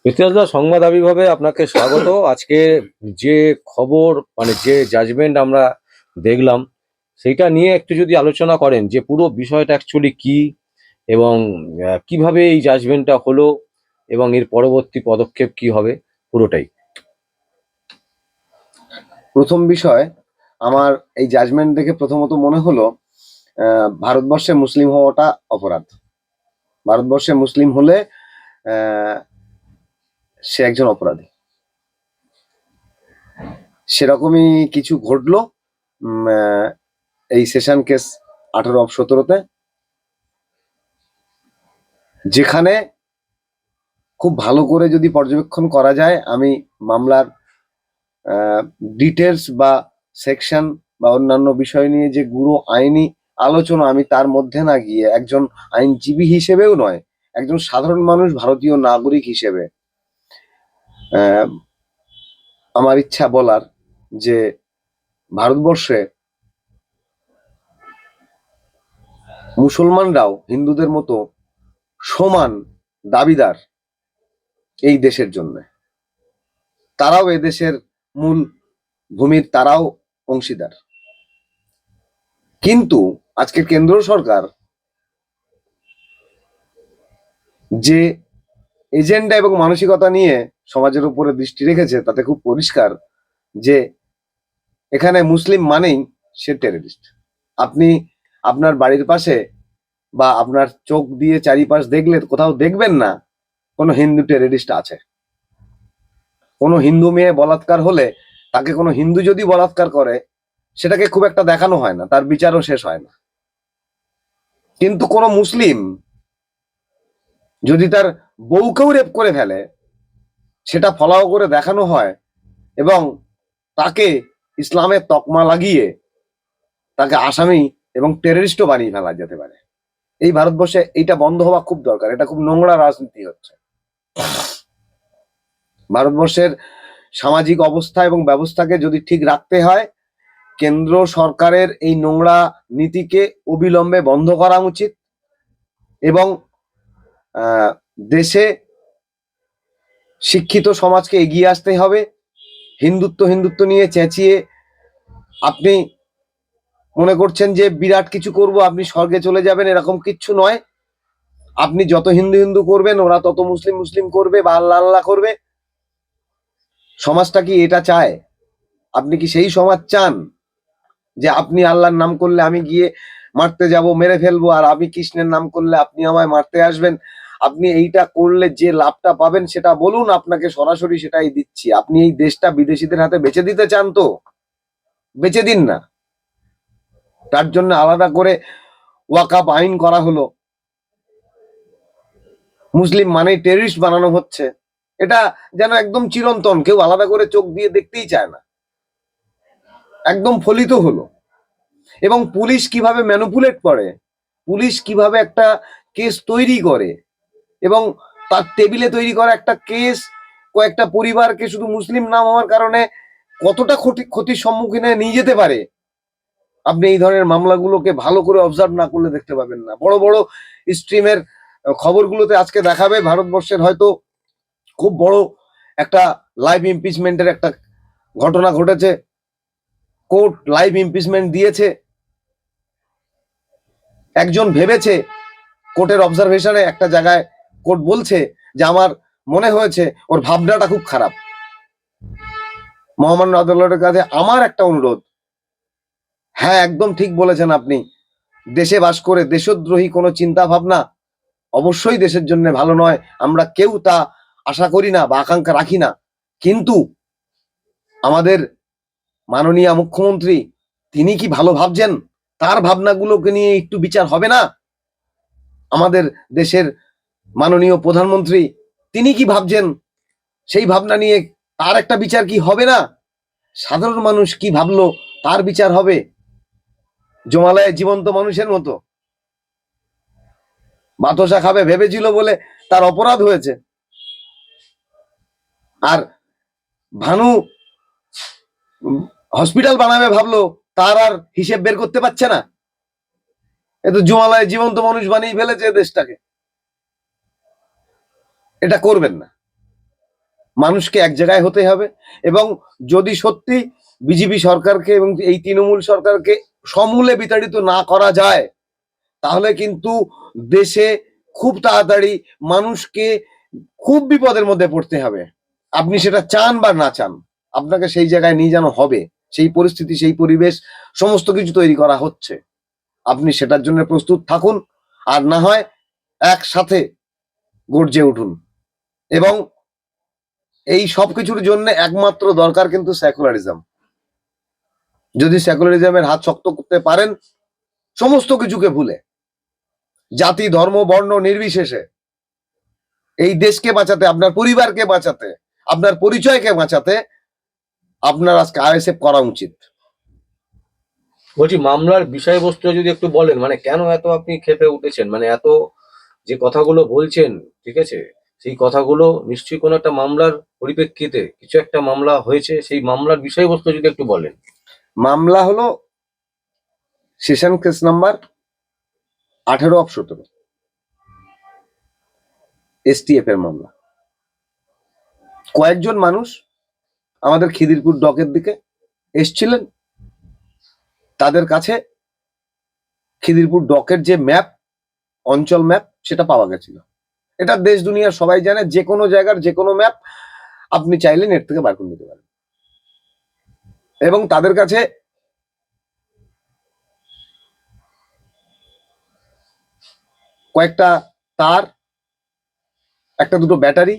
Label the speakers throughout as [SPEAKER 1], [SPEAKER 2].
[SPEAKER 1] ইতিহাসদা সংবাদ আবির্ভাবে আপনাকে স্বাগত। আজকে যে খবর মানে যে জাজমেন্ট আমরা দেখলাম সেইটা নিয়ে একটু যদি আলোচনা করেন যে পুরো বিষয়টা অ্যাকচুয়ালি কি এবং কিভাবে এই জাজমেন্টটা হলো এবং এর পরবর্তী পদক্ষেপ কি হবে পুরোটাই।
[SPEAKER 2] প্রথম বিষয়, আমার এই জাজমেন্ট দেখে প্রথমত মনে হলো ভারতবর্ষে মুসলিম হওয়াটা অপরাধ। ভারতবর্ষে মুসলিম হলে সে একজন অপরাধী। সেরকমই কিছু ঘটলো এই সেশন কেস 18/17-তে, যেখানে খুব ভালো করে যদি পর্যবেক্ষণ করা যায়, আমি মামলার ডিটেলস বা সেকশন বা অন্যান্য বিষয় নিয়ে যে গুরু আইনি আলোচনা, আমি তার মধ্যে না গিয়ে একজন আইনজীবী হিসেবেও নয়, একজন সাধারণ মানুষ, ভারতীয় নাগরিক হিসেবে আমার ইচ্ছা বলার যে ভারতবর্ষে মুসলমানরাও হিন্দুদের মতো সমান দাবিদার এই দেশের জন্য। তারাও এদেশের মূল ভূমির তারাও অংশীদার। কিন্তু আজকের কেন্দ্র সরকার যে এজেন্ডা এবং মানসিকতা নিয়ে সমাজের উপরে দৃষ্টি রেখেছে, তাতে খুব পরিষ্কার যে এখানে মুসলিম মানেই সে টেররিস্ট। আপনি আপনার বাড়ির পাশে বা আপনার চোখ দিয়ে চারিপাশ দেখলে কোথাও দেখবেন না কোনো হিন্দু টেররিস্ট আছে। কোনো হিন্দু মেয়ে বলাৎকার হলে, তাকে কোনো হিন্দু যদি বলাৎকার করে, সেটাকে খুব একটা দেখানো হয় না, তার বিচারও শেষ হয় না। কিন্তু কোনো মুসলিম যদি তার বউকেও রেপ করে ফেলে, সেটা ফলাও করে দেখানো হয় এবং তাকে ইসলামের তকমা লাগিয়ে তাকে আসামি এবং টেররিস্টও বানিয়ে ফেলা যেতে পারে। এই ভারতবর্ষে এইটা বন্ধ হওয়া খুব দরকার। এটা খুব নোংরা রাজনীতি হচ্ছে। ভারতবর্ষের সামাজিক অবস্থা এবং ব্যবস্থাকে যদি ঠিক রাখতে হয়, কেন্দ্র সরকারের এই নোংরা নীতিকে অবিলম্বে বন্ধ করা উচিত এবং দেশে শিক্ষিত সমাজকে এগিয়ে আসতে হবে। হিন্দুত্ব নিয়ে চেঁচিয়ে আপনি মনে করছেন যে বিরাট কিছু করব, আপনি স্বর্গে চলে যাবেন, এরকম কিচ্ছু নয়। আপনি যত হিন্দু করবেন, ওরা তত মুসলিম করবে বা আল্লাহ করবে। সমাজটা কি এটা চায়? আপনি কি সেই সমাজ চান যে আপনি আল্লাহর নাম করলে আমি গিয়ে মারতে যাব, মেরে ফেলবো, আর আমি কৃষ্ণের নাম করলে আপনি আমায় মারতে আসবেন? আপনি এইটা করলে যে লাভটা পাবেন সেটা বলুন, আপনাকে সরাসরি সেটাই দিচ্ছি। আপনি এই দেশটা বিদেশিদের হাতে বেচে দিতে চান তো বেচে দিন না। তার জন্য আলাদা করে ওয়াকাফ আইন করা হলো, মুসলিম মানেই টেররিস্ট বানানো হচ্ছে। এটা যেন একদম চিরন্তন, কেউ আলাদা করে চোখ দিয়ে দেখতেই চায় না। একদম ফলিত হলো। এবং পুলিশ কিভাবে ম্যানুপুলেট করে, পুলিশ কিভাবে একটা কেস তৈরি করে এবং তার টেবিলে তৈরি করা একটা কেস কয়েকটা পরিবারকে শুধু মুসলিম নাম হওয়ার কারণে কতটা ক্ষতির সম্মুখীনে নিয়ে যেতে পারে, আপনি এই ধরনের মামলাগুলোকে ভালো করে অবজার্ভ না করলে দেখতে পাবেন না। বড় বড় স্ট্রিমের খবরগুলোতে আজকে দেখাবে ভারতবর্ষের হয়তো খুব বড় একটা লাইভ ইমপিচমেন্টের একটা ঘটনা ঘটেছে, কোর্ট লাইভ ইমপিচমেন্ট দিয়েছে। একজন ভেবেছে, কোর্টের অবজারভেশনে একটা জায়গায় কোর্ট বলছে যে আমার মনে হয়েছে ওর ভাবনাটা খুব খারাপ। মহামান্য আদালতের কাছে আমার একটা অনুরোধ, হ্যাঁ একদম ঠিক বলেছেন আপনি, দেশে বাস করে দেশদ্রোহী কোনো চিন্তা ভাবনা অবশ্যই দেশের জন্য ভালো নয়, আমরা কেউ তা আশা করি না বা আকাঙ্ক্ষা রাখি না। কিন্তু আমাদের মাননীয় মুখ্যমন্ত্রী, তিনি কি ভালো ভাবছেন? তার ভাবনাগুলোকে নিয়ে একটু বিচার হবে না? আমাদের দেশের মাননীয় প্রধানমন্ত্রী, তিনি কি ভাবছেন সেই ভাবনা নিয়ে তার একটা বিচার কি হবে না? সাধারণ মানুষ কি ভাবলো তার বিচার হবে? জমালয়ে জীবন্ত মানুষের মতো বাতাসা খাবে ভেবেছিল বলে তার অপরাধ হয়েছে। আর ভানু হসপিটাল বানাবে ভাবলো, তার আর হিসেব বের করতে পারছে না। এ তো জমালয়ে জীবন্ত মানুষ বানিয়ে ফেলেছে দেশটাকে। এটা করবেন না। মানুষকে এক জায়গায় হতে হবে। এবং যদি সত্যি বিজেপি সরকারকে এবং এই তৃণমূল সরকারকে সমূলে বিতাড়িত না করা যায়, তাহলে কিন্তু দেশে খুব তাড়াতাড়ি মানুষকে খুব বিপদের মধ্যে পড়তে হবে। আপনি সেটা চান বা না চান, আপনাকে সেই জায়গায় নিয়ে যেন হবে, সেই পরিস্থিতি, সেই পরিবেশ সমস্ত কিছু তৈরি করা হচ্ছে। আপনি সেটার জন্য প্রস্তুত থাকুন, আর না হয় একসাথে গর্জে উঠুন। এবং এই সবকিছুর জন্য একমাত্র দরকার কিন্তু সেকুলারিজম। যদি সেকুলারিজমের হাত শক্ত করতে পারেন, সমস্ত কিছুকে ভুলে, জাতি ধর্ম বর্ণ নির্বিশেষে এই দেশকে বাঁচাতে, আপনার পরিবারকে বাঁচাতে, আপনার পরিচয়কে বাঁচাতে আপনার আজকে আইএসএফ করা উচিত।
[SPEAKER 1] বলছি, মামলার বিষয়বস্তু যদি একটু বলেন, মানে কেন এত আপনি ক্ষেপে উঠেছেন, মানে এত যে কথাগুলো বলছেন, ঠিক আছে, সেই কথাগুলো নিশ্চয়ই কোনো একটা মামলার পরিপ্রেক্ষিতে কিছু একটা মামলা হয়েছে, সেই মামলার বিষয়বস্তু যদি একটু বলেন।
[SPEAKER 2] মামলা হলো সেশন কেস নাম্বার 18/17, এসটিএফ এর মামলা। কয়েকজন মানুষ আমাদের খিদিরপুর ডকের দিকে এসছিলেন, তাদের কাছে খিদিরপুর ডকের যে ম্যাপ, অঞ্চল ম্যাপ, সেটা পাওয়া গেছিল। এটা দেশ দুনিয়ার সবাই জানে, যে কোনো জায়গার যে কোনো ম্যাপ আপনি চাইলে নেট থেকে বার করে নিতে পারেন। এবং তাদের কাছে কয়েকটা তার, একটা দুটো ব্যাটারি,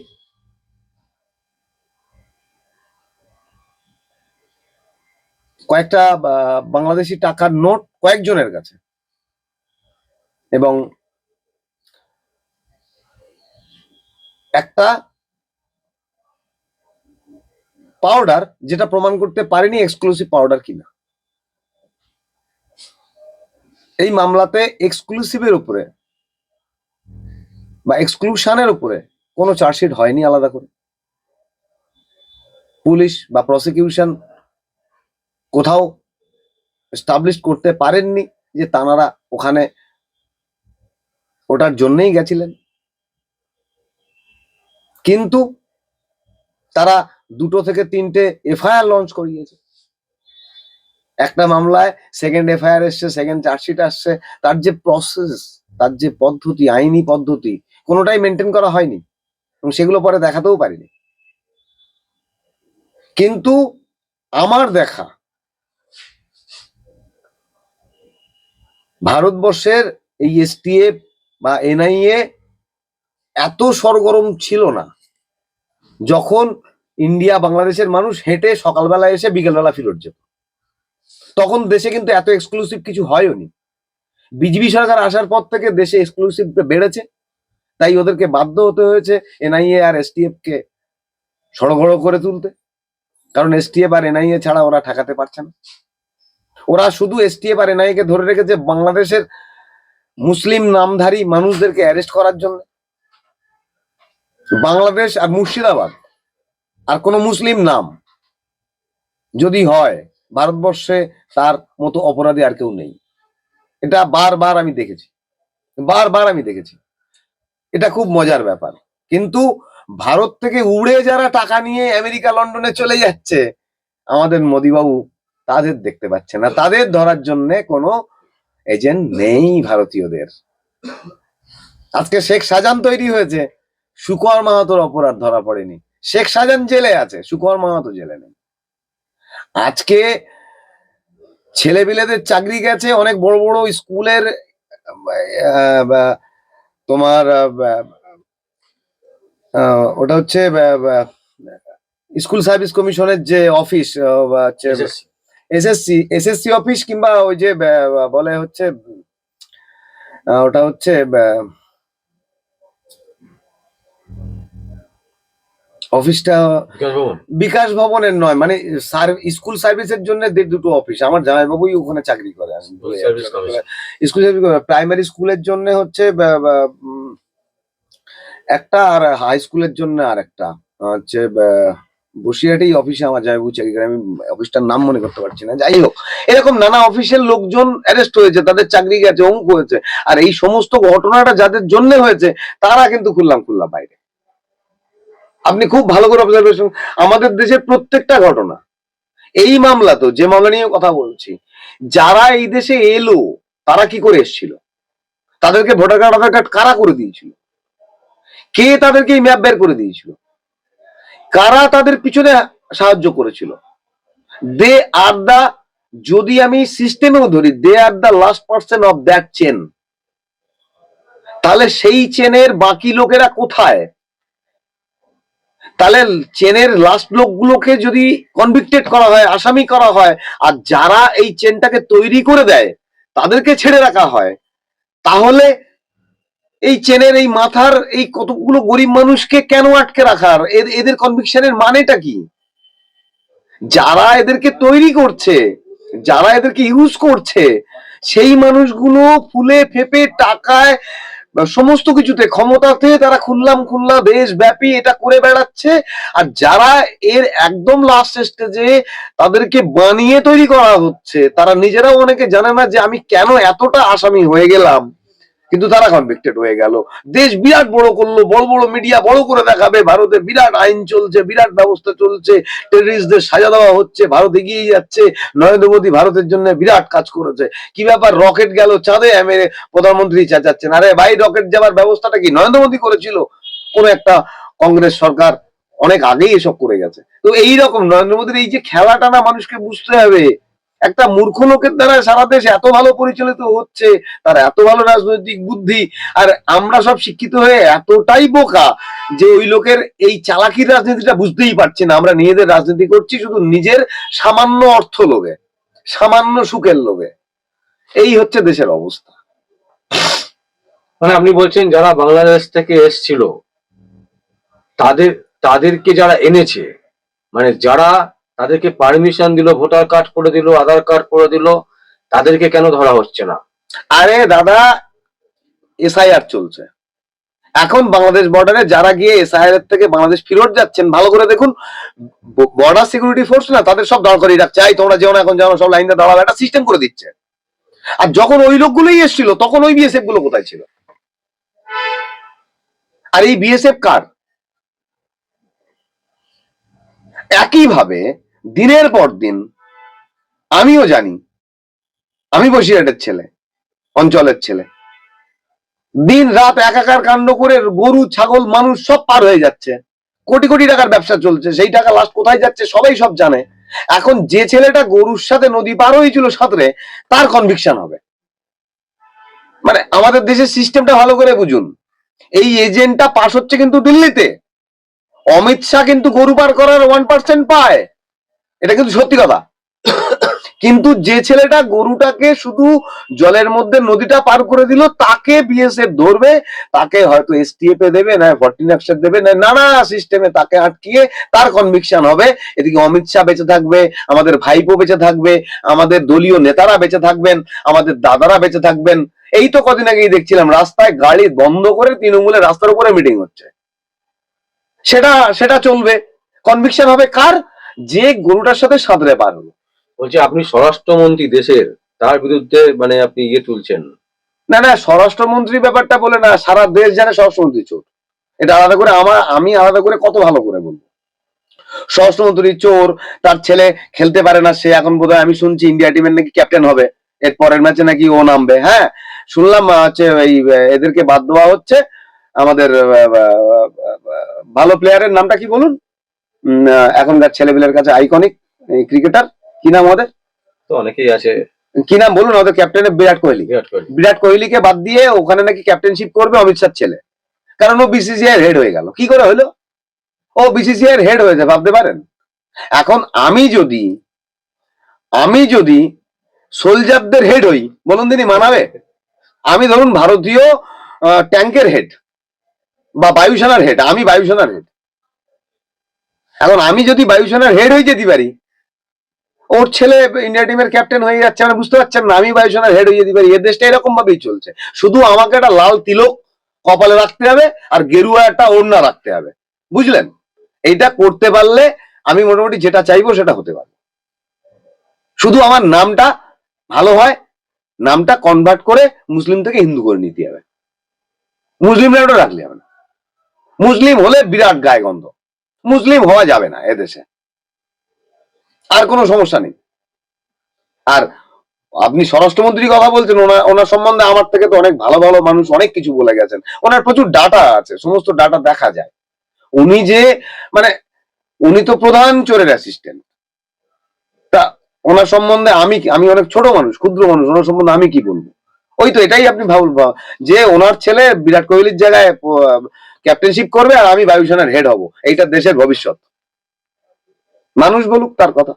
[SPEAKER 2] কয়েকটা বাংলাদেশি টাকার নোট কয়েকজনের কাছে, এবং একটা পাউডার, যেটা প্রমাণ করতে পারেনি এক্সক্লুসিভ পাউডার কিনা। এই মামলাতে এক্সক্লুসিভের উপরে বা এক্সক্লুশনের উপরে কোনো চার্জশিট হয়নি আলাদা করে। পুলিশ বা প্রসিকিউশন কোথাও এস্টাবলিশ করতে পারেননি যে তানারা ওখানে ওটার জন্যই গেছিলেন। কিন্তু তারা 2 থেকে 3টে এফআইআর লঞ্চ করিয়েছে। একটা মামলায় সেকেন্ড এফআইআর এসছে, সেকেন্ড চার্জশিট আসছে। তার যে প্রসেস, তার যে পদ্ধতি, আইনি পদ্ধতি, কোনোটাই মেনটেন করা হয়নি, এবং সেগুলো পরে দেখাতেও পারিনি। কিন্তু আমার দেখা ভারতবর্ষের এই এসটিএফ বা এনআইএ এত সরগরম ছিল না যখন ইন্ডিয়া বাংলাদেশের মানুষ হেঁটে সকালবেলা এসে বিকেলবেলা ফেরত যেত। তখন দেশে কিন্তু এত এক্সক্লুসিভ কিছু হয়নি। বিজেপি সরকার আসার পর থেকে দেশে এক্সক্লুসিভ বেড়েছে, তাই ওদেরকে বাধ্য হতে হয়েছে এনআইএ আর এসটিএফ কে সড়গড় করে তুলতে। কারণ এসটিএফ আর এনআইএ ছাড়া ওরা ঠেকাতে পারছে না। ওরা শুধু এসটিএফ আর এনআইএ কে ধরে রেখেছে বাংলাদেশের মুসলিম নামধারী মানুষদেরকে অ্যারেস্ট করার জন্য। বাংলাদেশ আর মুর্শিদাবাদ আর কোনো মুসলিম নাম যদি হয় ভারতবর্ষে, তার মতো অপরাধী আর কেউ নেই। এটা বারবার আমি দেখেছি, বারবার আমি দেখেছি। এটা খুব মজার ব্যাপার। কিন্তু ভারত থেকে উড়ে যারা টাকা নিয়ে আমেরিকা লন্ডনে চলে যাচ্ছে, আমাদের মোদিবাবু তাদের দেখতে পাচ্ছে না। তাদের ধরার জন্য কোনো এজেন্ট নেই ভারতীয়দের। আজকে শেখ শাহজাহান তৈরি হয়েছে, সুকুমার মাহাতোর অপরাধ ধরা পড়েনি। শেখ শাহজাহান জেলে আছে, সুকুমার মাহাতো জেলে নেই। আজকে ছেলেপিলেদের চাকরি গেছে অনেক বড় বড় স্কুলের, তোমার ওটা হচ্ছে স্কুল সার্ভিস কমিশনের যে অফিস, এসএসসি অফিস, কিংবা ওই যে বলে হচ্ছে ওটা হচ্ছে অফিসটা বিকাশ ভবনের নয়, মানে স্কুল সার্ভিসের জন্য 2টো অফিস। আমার জামাইবাবুই ওখানে চাকরি করে। স্কুল সার্ভিস, প্রাইমারি স্কুলের জন্য হচ্ছে একটা, আর হাই স্কুলের জন্য আর একটা হচ্ছে বসিরহাটেই অফিসে আমার জামাইবাবু চাকরি করে। আমি অফিসটার নাম মনে করতে পারছি না। যাই হোক, এরকম নানা অফিসের লোকজন অ্যারেস্ট হয়েছে, তাদের চাকরি গেছে, অঙ্ক হয়েছে। আর এই সমস্ত ঘটনাটা যাদের জন্য হয়েছে তারা কিন্তু খুললাম বাইরে। আপনি খুব ভালো করে অবজারভেশন, আমাদের দেশের প্রত্যেকটা ঘটনা, এই মামলা তো যে মামলা নিয়ে কথা বলছি, যারা এই দেশে এলো তারা কি করে এসেছিল, তাদেরকে ভোটার কার্ড আধার কার্ড কারা করে দিয়েছিল, কে তাদেরকে এই ম্যাপ বের করে দিয়েছিল, কারা তাদের পিছনে সাহায্য করেছিল, দে আর দা, যদি আমি সিস্টেমেও ধরি, they are the last person of that chain. তাহলে সেই চেনের বাকি লোকেরা কোথায়? তাহলে চেনের লাস্ট লোকগুলোকে যদি কনভিক্টেড করা হয়, আসামি করা হয়, আর যারা এই চেনটাকে তৈরি করে দেয় তাদেরকে ছেড়ে রাখা হয়, তাহলে এই চেনের এই মাথার এই কতগুলো গরিব মানুষকে কেন আটকে রাখার? এদের কনভিকশনের মানেটা কি? যারা এদেরকে তৈরি করছে, যারা এদেরকে ইউজ করছে, সেই মানুষগুলো ফুলে ফেপে টাকায় সমস্ত কিছুতে ক্ষমতাতে তারা খুললাম খুল্লা দেশব্যাপী এটা করে বেড়াচ্ছে। আর যারা এর একদম লাস্ট স্টেজে তাদেরকে বানিয়ে তৈরি করা হচ্ছে, তারা নিজেরাও অনেকে জানে না যে আমি কেন এতটা আসামি হয়ে গেলাম, কিন্তু তারা কনভিক্টেড হয়ে গেল। দেশ বিরাট বড় করলো, বড় বড় মিডিয়া বড় করে দেখাবে, ভারতে বিরাট আইন চলছে, বিরাট ব্যবস্থা চলছে, টেররিস্টদের সাজা দেওয়া হচ্ছে, ভারত এগিয়ে যাচ্ছে, নরেন্দ্র মোদী ভারতের জন্য বিরাট কাজ করেছে। কি ব্যাপার, রকেট গেল চাঁদে, প্রধানমন্ত্রী চেঁচাচ্ছেন, আরে ভাই রকেট যাওয়ার ব্যবস্থাটা কি নরেন্দ্র মোদী করেছিল? কোন একটা কংগ্রেস সরকার অনেক আগেই এসব করে গেছে। তো এইরকম নরেন্দ্র মোদীর এই যে খেলাটা না, মানুষকে বুঝতে হবে। একটা মূর্খ লোকের দ্বারা সারা দেশ এত ভালো পরিচালিত হচ্ছে, তার এত ভালো রাজনৈতিক বুদ্ধি, আর আমরা সব শিক্ষিত হয়ে এতটাই বোকা যে ওই লোকের এই চালাকির রাজনীতিটা বুঝতেই পারছি না। আমরা নিজেদের রাজনীতি করছি শুধু নিজের সামান্য অর্থ লোভে, সামান্য সুখের লোভে। এই হচ্ছে দেশের অবস্থা।
[SPEAKER 1] মানে আপনি বলছেন যারা বাংলাদেশ থেকে এসছিল তাদের তাদেরকে যারা এনেছে, মানে যারা তাদেরকে পারমিশন দিল, ভোটার কার্ড করে দিল, আধার কার্ড করে দিল, তাদেরকে কেন ধরা হচ্ছে না?
[SPEAKER 2] আরে দাদা, এসআইআর চলছে এখন বাংলাদেশ বর্ডারে, যারা গিয়ে এসআইআর এর থেকে বাংলাদেশ ফেরত যাচ্ছেন, ভালো করে দেখুন, বর্ডার সিকিউরিটি ফোর্স না, তাদের সব দাঁড় করিয়ে রাখছে, এই তোমরা যেও না, এখন যেও, সব লাইনে দাঁড়াবে, একটা সিস্টেম করে দিচ্ছে। আর যখন ওই লোকগুলোই এসেছিল, তখন ওই বিএসএফ গুলো কোথায় ছিল? আর এই বিএসএফ কার? একইভাবে দিনের পর দিন, আমিও জানি, আমি বসিরহাটের ছেলে, অঞ্চলের ছেলে, দিন রাত একাকার কাণ্ড করে গরু ছাগল মানুষ সব পার হয়ে যাচ্ছে, কোটি কোটি টাকার ব্যবসা চলছে, সেই টাকা লাস্ট কোথায় যাচ্ছে সবাই সব জানে। এখন যে ছেলেটা গরুর সাথে নদী পার হয়েছিল সাঁতরে, তার কনভিকশন হবে। মানে আমাদের দেশের সিস্টেমটা ভালো করে বুঝুন। এই এজেন্টটা পাস হচ্ছে কিন্তু দিল্লিতে, অমিত শাহ কিন্তু গরু পার করার 1% পায়, এটা কিন্তু সত্যি কথা। কিন্তু যে ছেলেটা গরুটাকে শুধু জলের মধ্যে নদীটা পার করে দিল, তাকে বিএসএফ ধরবে, তাকে হয়তো এসটিএফ এ দেবে, না 14 দেবে, না নানা সিস্টেমে তাকে আটকিয়ে তার কনভিকশন হবে। এদিকে অমিত শাহ বেঁচে থাকবে, আমাদের ভাইপো বেঁচে থাকবে, আমাদের দলীয় নেতারা বেঁচে থাকবেন, আমাদের দাদারা বেঁচে থাকবেন। এই তো কদিন আগেই দেখছিলাম রাস্তায় গাড়ি বন্ধ করে তৃণমূলের রাস্তার উপরে মিটিং হচ্ছে, সেটা সেটা চলবে। কনভিকশন হবে কার? যে গরুটার সাথে সাঁতরে পার হলো।
[SPEAKER 1] বলছি আপনি স্বরাষ্ট্রমন্ত্রী দেশের, তার বিরুদ্ধে মানে আপনি তুলছেন?
[SPEAKER 2] না না, স্বরাষ্ট্রমন্ত্রী ব্যাপারটা বলে না, সারা দেশ জানে স্বরাষ্ট্রমন্ত্রী চোর। এটা আলাদা করে আমি আলাদা করে কত ভালো করে বলবো। স্বরাষ্ট্রমন্ত্রী চোর, তার ছেলে খেলতে পারে না, সে এখন বোধহয় আমি শুনছি ইন্ডিয়া টিমের নাকি ক্যাপ্টেন হবে, এর পরের ম্যাচে নাকি ও নামবে। হ্যাঁ শুনলাম, হচ্ছে এই এদেরকে বাদ দেওয়া হচ্ছে। আমাদের ভালো প্লেয়ারের নামটা কি বলুন, এখনকার ছেলেপিলের কাছে আইকনিক ক্রিকেটার, কি নাম ওদের?
[SPEAKER 1] তো অনেকেই আছে,
[SPEAKER 2] কি নাম বলুন ওদের ক্যাপ্টেনের? বিরাট কোহলি।
[SPEAKER 1] বিরাট কোহলি।
[SPEAKER 2] বিরাট কোহলিকে বাদ দিয়ে ওখানে নাকি ক্যাপ্টেনশিপ করবে অমিত শাহর ছেলে, কারণ ও বিসিসিআই এর হেড হয়ে গেল। কি করে হলো? ও বিসিসিআই এর হেড হয়েছে, ভাবতে পারেন? এখন আমি যদি সোলজারদের হেড হই, বলুন দিনই মানাবে? আমি ধরুন ভারতীয় ট্যাঙ্কের হেড বা বায়ুসেনার হেড, আমি বায়ুসেনার হেড। এখন আমি যদি বায়ুসেনার হেড হয়ে যেতে পারি, ওর ছেলে ইন্ডিয়া টিমের ক্যাপ্টেন হয়ে যাচ্ছে, মানে বুঝতে পারছেন না? আমি বায়ুসেনার হেড হয়ে যেতে পারি। এ দেশটা এরকম ভাবেই চলছে, শুধু আমাকে একটা লাল তিলক কপালে রাখতে হবে আর গেরুয়া একটা ওড়না রাখতে হবে, বুঝলেন? এইটা করতে পারলে আমি মোটামুটি যেটা চাইবো সেটা হতে পারবে। শুধু আমার নামটা ভালো হয়, নামটা কনভার্ট করে মুসলিম থেকে হিন্দু করে নিতে হবে, মুসলিম নামটা রাখলে হবে না। মুসলিম হলে বিরাট গায়ে গন্ধ, মুসলিম হওয়া যাবে না এদেশে, আর কোনো সমস্যা নেই। আর আপনি স্বরাষ্ট্রমন্ত্রীর কথা বলছেন, ওনার সম্বন্ধে আমার থেকে তো অনেক ভালো ভালো মানুষ অনেক কিছু বলে গেছেন, ওনার প্রচুর ডাটা আছে, সমস্ত ডাটা দেখা যায়। উনি যে মানে উনি তো প্রধান চোরের অ্যাসিস্ট্যান্ট, তা ওনার সম্বন্ধে আমি অনেক ছোট মানুষ, ক্ষুদ্র মানুষ, ওনার সম্বন্ধে আমি কি বলবো? ওই তো এটাই আপনি যে ওনার ছেলে বিরাট কোহলির জায়গায় ক্যাপ্টেনশিপ করবে আর আমি বায়ুসেনার হেড হব, এইটা দেশের ভবিষ্যৎ। মানুষ বলুক তার কথা।